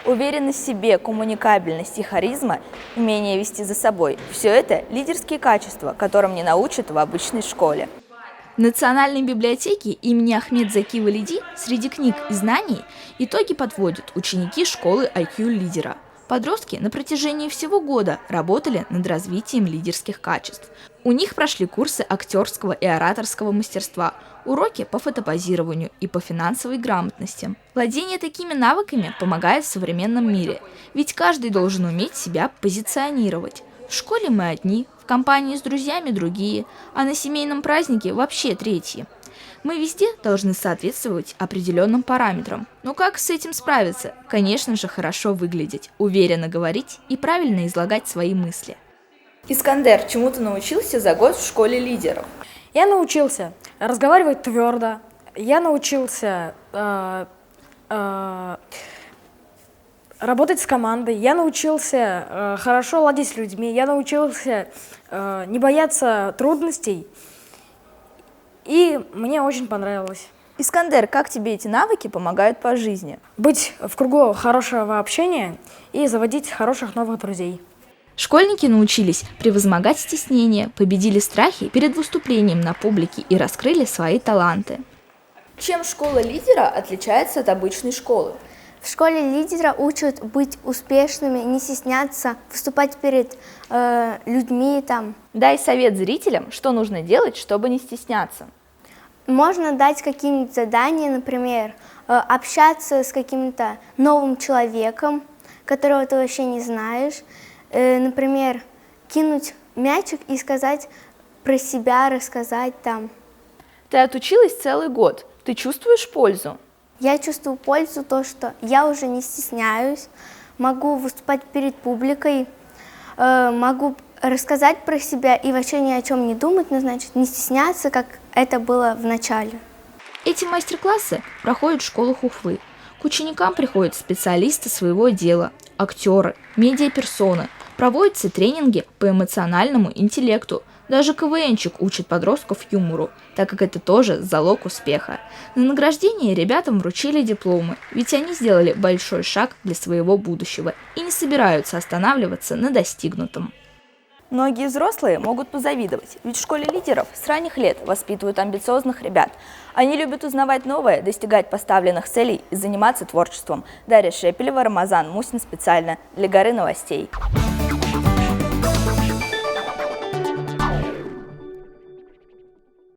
Уверенность в себе, коммуникабельность и харизма, умение вести за собой – все это лидерские качества, которым не научат в обычной школе. В Национальной библиотеке имени Ахмед Заки Валиди среди книг и знаний итоги подводят ученики школы IQ-лидера. Подростки на протяжении всего года работали над развитием лидерских качеств. У них прошли курсы актерского и ораторского мастерства, уроки по фотопозированию и по финансовой грамотности. Владение такими навыками помогает в современном мире, ведь каждый должен уметь себя позиционировать. В школе мы одни, в компании с друзьями другие, а на семейном празднике вообще третьи. Мы везде должны соответствовать определенным параметрам. Но как с этим справиться? Конечно же, хорошо выглядеть, уверенно говорить и правильно излагать свои мысли. Искандер, чему ты научился за год в школе лидеров? Я научился разговаривать твердо, я научился работать с командой, я научился хорошо ладить с людьми, я научился не бояться трудностей, и мне очень понравилось. Искандер, как тебе эти навыки помогают по жизни? Быть в кругу хорошего общения и заводить хороших новых друзей. Школьники научились превозмогать стеснение, победили страхи перед выступлением на публике и раскрыли свои таланты. Чем школа лидера отличается от обычной школы? В школе лидера учат быть успешными, не стесняться, выступать перед людьми там. Дай совет зрителям, что нужно делать, чтобы не стесняться. Можно дать какие-нибудь задания, например, общаться с каким-то новым человеком, которого ты вообще не знаешь. Например, кинуть мячик и сказать про себя, рассказать там. Ты отучилась целый год. Ты чувствуешь пользу? Я чувствую пользу, то, что я уже не стесняюсь, могу выступать перед публикой, могу рассказать про себя и вообще ни о чем не думать, но значит не стесняться, как это было в начале. Эти мастер-классы проходят в школах Уфы. К ученикам приходят специалисты своего дела, актеры, медиаперсоны, проводятся тренинги по эмоциональному интеллекту. Даже КВНчик учит подростков юмору, так как это тоже залог успеха. На награждение ребятам вручили дипломы, ведь они сделали большой шаг для своего будущего и не собираются останавливаться на достигнутом. Многие взрослые могут позавидовать, ведь в школе лидеров с ранних лет воспитывают амбициозных ребят. Они любят узнавать новое, достигать поставленных целей и заниматься творчеством. Дарья Шепелева, Рамазан Мусин специально для «Горы новостей».